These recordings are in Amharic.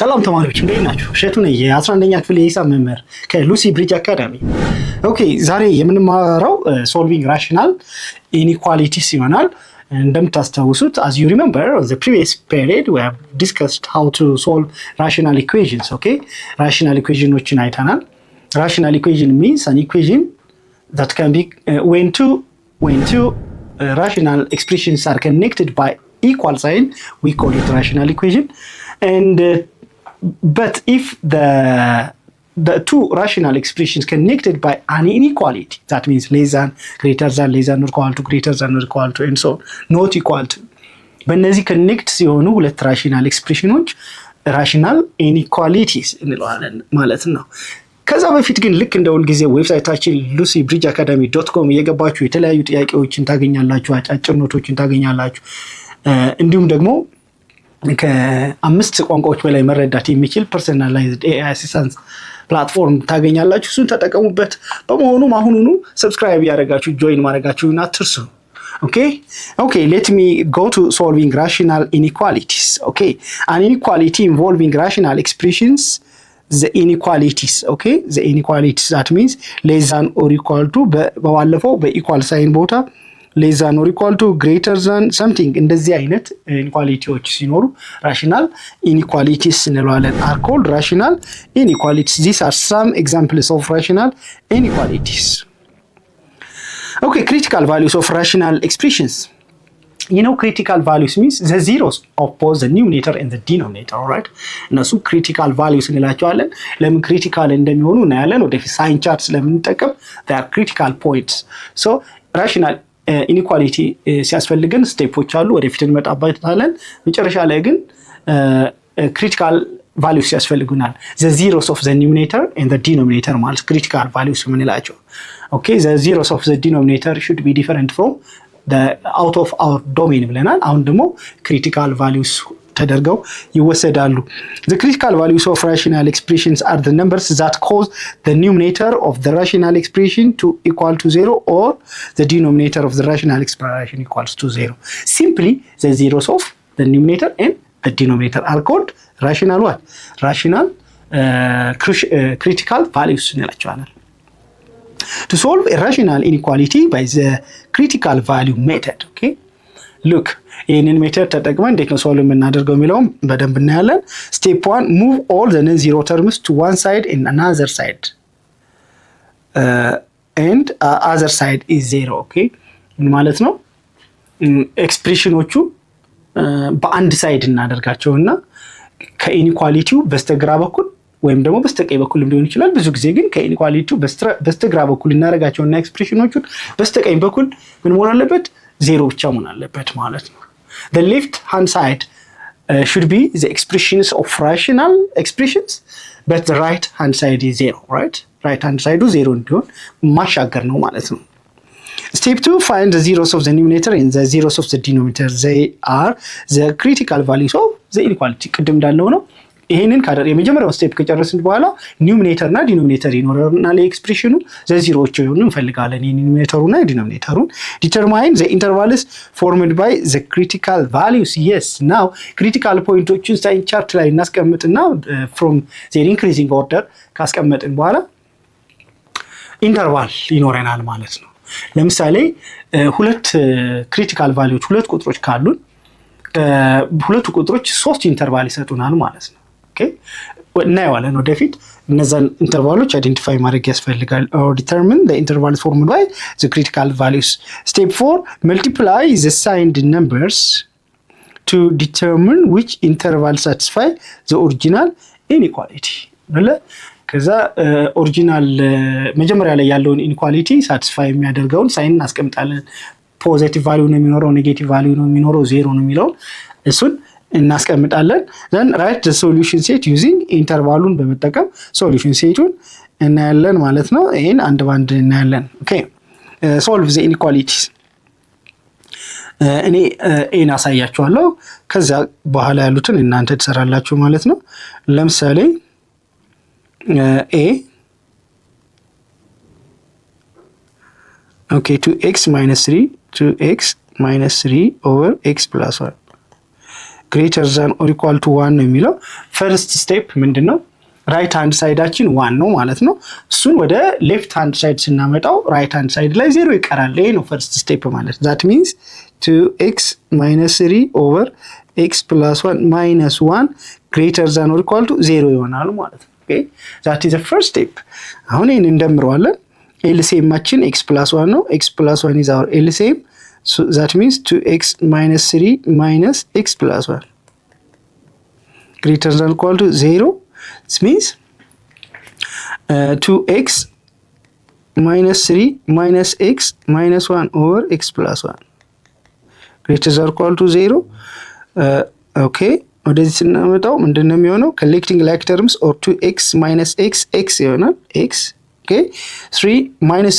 ሰላም ተማሪዎች እንዴት ናችሁ? እሸቱ ነኝ የ11ኛ ክፍል የሂሳብ መምህር ከሉሲ ብሪጅ አካዳሚ። ኦኬ ዛሬ የምንማረው ሶልቪንግ ራሽናል ኢኒኳሊቲስ ይሆናል። እንደምታስታውሱት as you remember on the previous period we have discussed how to solve rational equations. Okay, rational equationዎችን አይተናል. Rational equation means an equation that can be when two rational expressions are connected by equal sign we call it rational equation. And but if the two rational expressions connected by an inequality, that means less than, greater than, less than or equal to, greater than or equal to, and so on, not equal to, በእነዚህ ኮኔክት ሲሆኑ ሁለት ራሽናል ኤክስፕሬሽኖች ራሽናል ኢኒኳሊቲስ እንለዋለን ማለት ነው። ከዛ በፊት ግን ልክ እንደ ሁልጊዜ ዌብሳይታችን lucybridgeacademy.com እየገባችሁ የተለያዩ ጥያቄዎችን ታገኛላችሁ፣ አጫጭር ኖቶችን ታገኛላችሁ። እንዲሁም ደግሞ ከ5 ቋንቋዎች በላይ መረዳት የሚችል ፐርሰናላይዝድ AI አሲስታንት ፕላትፎርም ታገኛላችሁ። እሱን ተጠቀሙበት። በመሆኑም አሁኑኑ ሰብስክራይብ ያደርጋችሁ ጆይን ማድረጋችሁን አትርሱ። Okay, let me go to solving rational inequalities. Okay, an inequality involving rational expressions, the inequalities, okay, the inequalities, that means less than or equal to, በባለፈው በኢኳል ሳይን ቦታ less than or equal to, greater than something, እንደዚህ አይነት ኢኒኳሊቲዎች ሲኖሩ rational inequalities እንለዋለን, are called rational inequalities. These are some examples of rational inequalities. Okay, critical values of rational expressions. You know, critical values means the zeros of both the numerator and the denominator, all right? እነሱ critical values እንላቸዋለን። ለምን critical እንደሚሆኑ እናያለን ወደፊት ሳይን ቻርት ስለምንጠቀም they are critical points. So rational ኢኒኳሊቲ ሲያስፈልገን ስቴፖች አሉ፣ ወደፊት እንመጣበታለን። መጨረሻ ላይ ግን ክሪቲካል ቫልዩስ ያስፈልጉናል። the zeros of the numerator and the denominator ማለት ክሪቲካል ቫልዩስ የምንላቸው። okay, the zeros of the denominator should be different from the out of our domain ብለናል። አሁን ደግሞ ክሪቲካል ቫልዩስ ተደርገው ይወሰዳሉ። The critical values of rational expressions are the numbers that cause the numerator of the rational expression to equal to 0 or the denominator of the rational expression equals to 0. Simply, the zeros of the numerator and the denominator are called rational what? Rational critical values እንላቸዋለን። To solve a rational inequality by the critical value method, okay? Look, ይህንን ሜተድ ተጠቅመን እንዴት ነው ሶልቭ የምናደርገው የሚለውም በደንብ እናያለን። ስቴፕ 1 move all the non-zero terms to one side and another side and other side is 0. okay, ማለት ነው ኤክስፕሬሽኖቹ በአንድ ሳይድ እናደርጋቸውና ከኢኒኳሊቲው በስተግራ በኩል ወይም ደግሞ በስተቀኝ በኩል ሊሆን ይችላል። ብዙ ጊዜ ግን ከኢኒኳሊቲው በስተግራ በኩል እናደርጋቸውና ኤክስፕሬሽኖቹን በስተቀኝ በኩል ምን መሆን አለበት? ዜሮ ብቻ መሆን አለበት ማለት ነው። The left hand side should be the expressions of rational expressions, but the right hand side is 0, right? Right hand side 0 እንዲሆን ማሻገር ነው ማለት ነው። Step 2, find the zeros of the numerator and the zeros of the denominator. They are the critical values of the inequality. ቅድም እንዳለው ነው። ይሄንን የመጀመሪያው ስቴፕ ከጨረስን በኋላ ኒውሚኔተር እና ዲኖሚኔተር ይኖርናል። የኤክስፕሬሽኑ ዘዚሮዎች ይሆኑ እንፈልጋለን። የኒውሚኔተሩና የዲኖሚኔተሩን ዲተርማይን ዘ ኢንተርቫልስ ፎርምድ ባይ ዘ ክሪቲካል ቫልዩስ። የስ ናው ክሪቲካል ፖይንቶችን ሳይን ቻርት ላይ እናስቀምጥና ፍሮም ዜር ኢንክሪዚንግ ኦርደር ካስቀመጥን በኋላ ኢንተርቫል ይኖረናል ማለት ነው። ለምሳሌ ሁለት ክሪቲካል ቫልዩዎች ሁለት ቁጥሮች ካሉን ሁለቱ ቁጥሮች 3 ኢንተርቫል ይሰጡናል ማለት ነው። ኦኬ እናየዋለን ወደፊት። እነዛን ኢንተርቫሎች አይደንቲፋይ ማድረግ ያስፈልጋል። or determine the interval formed by the critical values. Step 4, multiply the signed numbers to determine which interval satisfy the original inequality. ከዛ ኦሪጂናል መጀመሪያ ላይ ያለውን ኢኒኳሊቲ ሳቲስፋይ የሚያደርገውን ሳይን እናስቀምጣለን። ፖዚቲቭ ቫልዩ ነው የሚኖረው፣ ኔጌቲቭ ቫልዩ ነው የሚኖረው፣ ዜሮ ነው የሚለው እሱን እናስቀምጣለን። then write the solution set using ኢንተርቫሉን በመጠቀም ሶሉሽን ሴቱን እናያለን ማለት ነው። ይሄን አንድ ባንድ እናያለን። ኦኬ solve the inequalities። እኔ ኤን አሳያችኋለሁ፣ ከዛ በኋላ ያሉትን እናንተ ትሰራላችሁ ማለት ነው። ለምሳሌ a okay 2x minus 3 2x minus 3 over x plus 1 greater than or equal to 1 ነው የሚለው ፈርስት ስቴፕ ምንድነው ራይት ሃንድ ሳይዳችን 1 ነው ማለት ነው እሱን ወደ ሌፍት ሃንድ ሳይድ ስናመጣው ራይት ሃንድ ሳይድ ላይ 0 ይቀራል ይሄ ነው ፈርስት ስቴፕ ማለት that means 2x minus 3 over x plus 1 minus 1 greater than or equal to 0 ይሆናል ማለት ነው okay that is the first step አሁን ይሄን እንደምረዋለን LCM ማችን x plus 1 ነው x plus 1 is our LCM so that means 2x minus 3 minus x plus 1 greater than or equal to 0 this means 2x minus 3 minus x minus 1 over x plus 1 greater than or equal to 0 okay ወደዚህ ስናመጣው ምንድነው የሚሆነው collecting like terms or 2x minus x x ይሆናል x okay 3 minus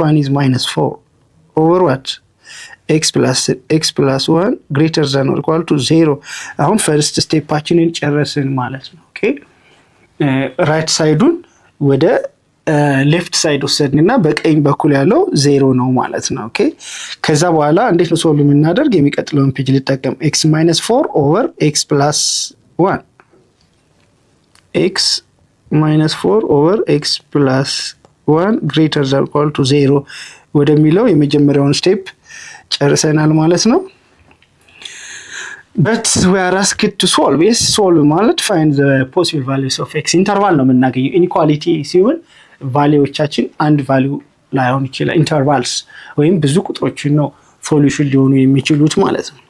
1 is minus 4 over what x plus 1 greater than or equal to 0 አሁን ፈርስት ስቴፓችንን ጨረስን ማለት ነው okay ራይት ሳይዱን ወደ ሌፍት ሳይድ ወሰድንና በቀኝ በኩል ያለው 0 ነው ማለት ነው ኦኬ ከዛ በኋላ እንዴት ነው ሶልቭ የምናደርግ የሚቀጥለውን ፔጅ ልጠቀም x - 4 over x plus 1 x - 4 over x plus 1 greater than or equal to 0 ወደሚለው የመጀመሪያውን ስቴፕ ጨርሰናል ማለት ነው but we are asked to solve yes solve ማለት find the possible values of x interval ነው የምናገኘው inequality ሲሆን ቫልዩዎቻችን አንድ ቫልዩ ላይሆን ይችላል ኢንተርቫልስ ወይም ብዙ ቁጥሮችን ነው ሶሉሽን ሊሆኑ የሚችሉት ማለት ነው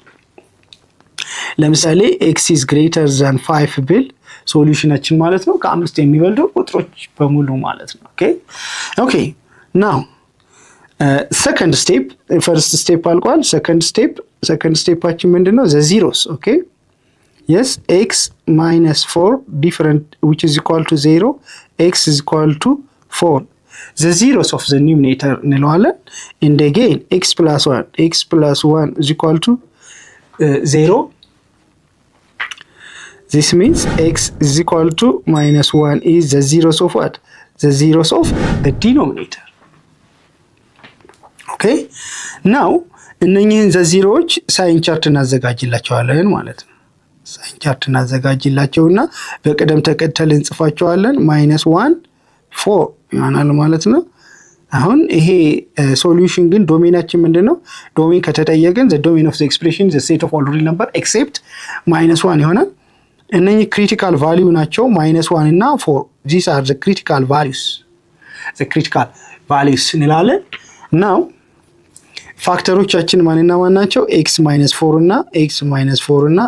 ለምሳሌ x is greater than 5 ብል ሶሉሽናችን ማለት ነው ከ5 የሚበልጡ ቁጥሮች በሙሉ ማለት ነው okay now second step first step አልቋል second stepአችን ምንድነው the zeros okay yes x minus 4 different which is equal to 0 x is equal to 4 the zeros of the numerator እንለዋለን and again x plus 1 is equal to 0 this means x is equal to minus 1 is the zeros of what the zeros of the denominator okay now እነኚህን ዘዚሮዎች ሳይን ቻርት እናዘጋጅላቸዋለን ማለት ነው ሳይን ቻርት እናዘጋጅላቸውና በቅደም ተከተል እንጽፋቸዋለን -1 4 ይሆናል ማለት ነው አሁን ይሄ ሶሉሽን ግን ዶሜናችን ምንድነው ዶሜን ከተጠየቀን the domain of the expression is a set of all real number except -1 ይሆናል እነኚህ ክሪቲካል ቫልዩ ናቸው -1 እና 4 these are the critical values እንላለን now ፋክተሮቻችን ማንና ማን ናቸው x - 4 እና x - 4 እና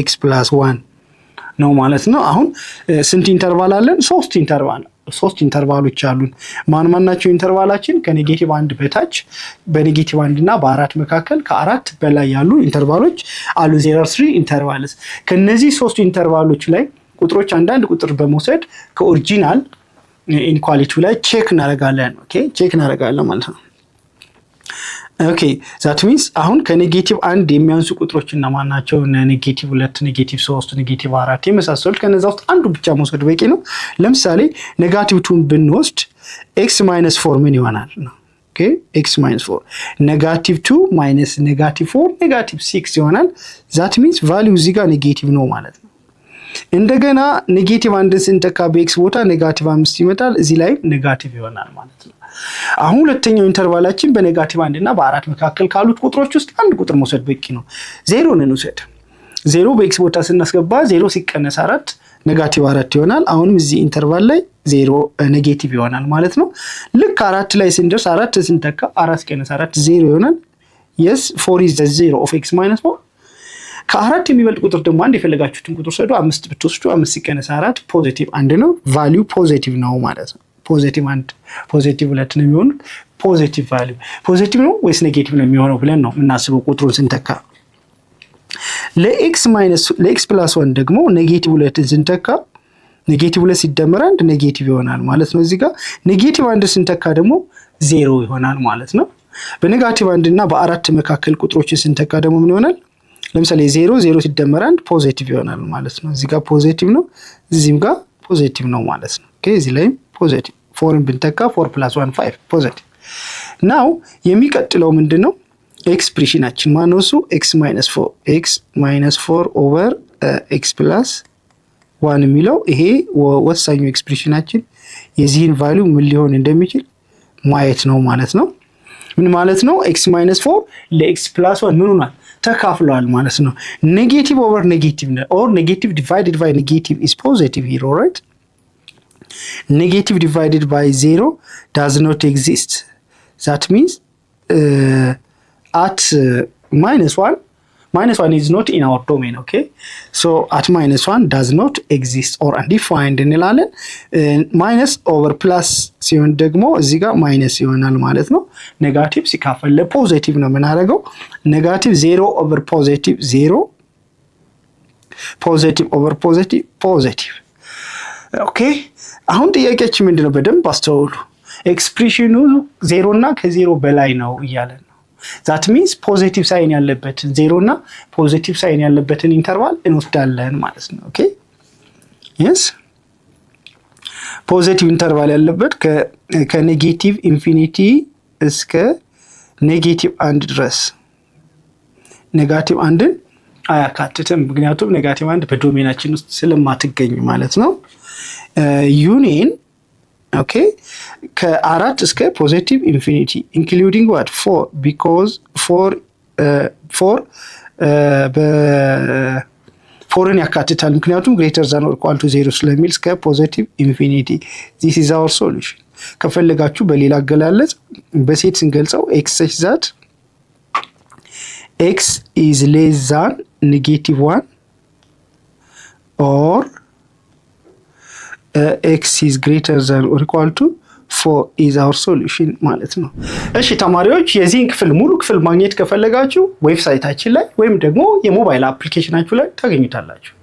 x plus 1 ነው ማለት ነው አሁን ስንት ኢንተርቫል አለን 3 ኢንተርቫሎች አሉን ማን ናቸው ኢንተርቫላችን ከኔጌቲቭ 1 በታች በኔጌቲቭ 1 እና በ4 መካከል ከ4 በላይ ያሉ ኢንተርቫሎች አሉ 0-3 ኢንተርቫልስ ከነዚህ 3 ኢንተርቫሎች ላይ ቁጥሮች አንዳንድ ቁጥር በመውሰድ ከኦሪጂናል ኢንኳሊቲው ላይ ቼክ እናደርጋለን ማለት ነው okay that means አሁን ከኔጌቲቭ 1 የሚያንሱ ቁጥሮች እና ማን ናቸው ኔጌቲቭ 2 ኔጌቲቭ 3 ኔጌቲቭ 4 የመሳሰሉት ከነዛ ውስጥ አንዱ ብቻ መውሰድ በቂ ነው ለምሳሌ ኔጋቲቭ 2 ብንወስድ x - 4 ምን ይሆናል okay x - 4 ኔጋቲቭ 2 minus ኔጋቲቭ 4 ኔጋቲቭ 6 ይሆናል that means value እዚህ ጋር ኔጌቲቭ ነው ማለት ነው እንደገና ኔጌቲቭ 1 ስንተካ በx ቦታ ኔጋቲቭ 5 ይመጣል እዚህ ላይ ኔጋቲቭ ይሆናል ማለት ነው አሁን ሁለተኛው ኢንተርቫላችን በኔጋቲቭ 1 እና በ4 መካከል ካሉት ቁጥሮች ውስጥ አንድ ቁጥር መውሰድ በቂ ነው 0 ን እንውሰድ 0 በx ቦታ ስናስገባ 0 ሲቀነስ 4 ኔጋቲቭ 4 ይሆናል አሁንም እዚህ ኢንተርቫል ላይ 0 ኔጌቲቭ ይሆናል ማለት ነው ልክ 4 ላይ ስንደርስ 4 ስንተካ 4 ሲቀነስ 4 0 ይሆናል yes 4 is the 0 of x - 4 ከ4 የሚበልጥ ቁጥር ደግሞ አንድ የፈለጋችሁትን ቁጥር ወሰዱ 5 ብትወስዱ 5 ሲቀነስ 4 ፖዚቲቭ 1 ነው ቫልዩ ፖዚቲቭ ነው ማለት ነው ፖዚቲቭ 1 ፖዚቲቭ 2 ነው የሚሆነው ፖዚቲቭ ቫልዩ ፖዚቲቭ ነው ወይስ ኔጌቲቭ ነው የሚሆነው ብለን ነው እናስበው ቁጥሩን ስንተካ ለx plus 1 ደግሞ ኔጌቲቭ 2 ስንተካ ኔጌቲቭ 2 ሲደመር 1 ኔጌቲቭ ይሆናል ማለት ነው እዚህ ጋር ኔጌቲቭ 1 ስንተካ ደግሞ 0 ይሆናል ማለት ነው በኔጋቲቭ 1 እና በ4 መካከል ቁጥሮችን ስንተካ ደግሞ ምን ይሆናል ለምሳሌ 0 ሲደመር 1 ፖዚቲቭ ይሆናል ማለት ነው እዚህ ጋር ፖዚቲቭ ነው እዚህም ጋር ፖዚቲቭ ነው ማለት ነው ኦኬ እዚህ ላይ ፖዚቲቭ 4 ብንተካ 4 plus 1 5 ፖዚቲቭ now የሚቀጥለው ምንድነው ኤክስፕሬሽናችን ማነው እሱ x-4 ኦቨር x+1 የሚለው ይሄ ወሳኙ ኤክስፕሬሽናችን የዚህን ቫልዩ ምን ሊሆን እንደሚችል ማየት ነው ማለት ነው። ምን ማለት ነው? x-4 ለx+1 ምን ሆኗል? ተካፍሏል ማለት ነው። ኔጌቲቭ ኦቨር ኔጌቲቭ ኦር ኔጌቲቭ ዲቫይድድ ባይ ኔጌቲቭ ኢዝ ፖዚቲቭ ሂር ኦልራይት። ኔጌቲቭ ዲቫይድድ ባይ 0 does not exist. That means at -1 is not in our domain. Okay, so at -1 does not exist or undefined እንላለን። ማይነስ ኦቨር ፕላስ ሲሆን ደግሞ እዚህ ጋር ማይነስ ይሆናል ማለት ነው። ኔጋቲቭ ሲካፈል ለፖዚቲቭ ነው የምናደርገው። ኔጋቲቭ 0 ኦቨር ፖዚቲቭ 0፣ ፖዚቲቭ ኦቨር ፖዚቲቭ ፖዚቲቭ። ኦኬ አሁን ጥያቄያችን ምንድነው? በደንብ አስተውሉ። ኤክስፕሬሽኑ 0 እና ከ0 በላይ ነው እያለን ነው። ዛት ሚንስ ፖዚቲቭ ሳይን ያለበትን 0 እና ፖዚቲቭ ሳይን ያለበትን ኢንተርቫል እንወስዳለን ማለት ነው። ኦኬ የስ ፖዚቲቭ ኢንተርቫል ያለበት ከኔጌቲቭ ኢንፊኒቲ እስከ ኔጌቲቭ 1 ድረስ። ኔጋቲቭ 1ን አያካትትም፣ ምክንያቱም ኔጋቲቭ 1 በዶሜናችን ውስጥ ስለማትገኝ ማለት ነው። ዩኒየን ኦኬ ከ4 እስከ ፖዚቲቭ ኢንፊኒቲ ኢንክሉዲንግ ዋት 4 ቢኮዝ 4ን ያካትታል፣ ምክንያቱም ግሬተር ዛን ኦር ኢኳል ቱ 0 ስለሚል እስከ ፖዚቲቭ ኢንፊኒቲ። ዚስ ኢዝ አወር ሶሉሽን። ከፈለጋችሁ በሌላ አገላለጽ በሴት ስንገልጸው ኤክስ ሰች ዛት ኤክስ ኢዝ ሌስ ዛን -1 ኦር x is greater than or equal to 4 is our solution ማለት ነው። እሺ ተማሪዎች የዚህን ክፍል ሙሉ ክፍል ማግኘት ከፈለጋችሁ ዌብሳይታችን ላይ ወይም ደግሞ የሞባይል አፕሊኬሽናችሁ ላይ ታገኙታላችሁ።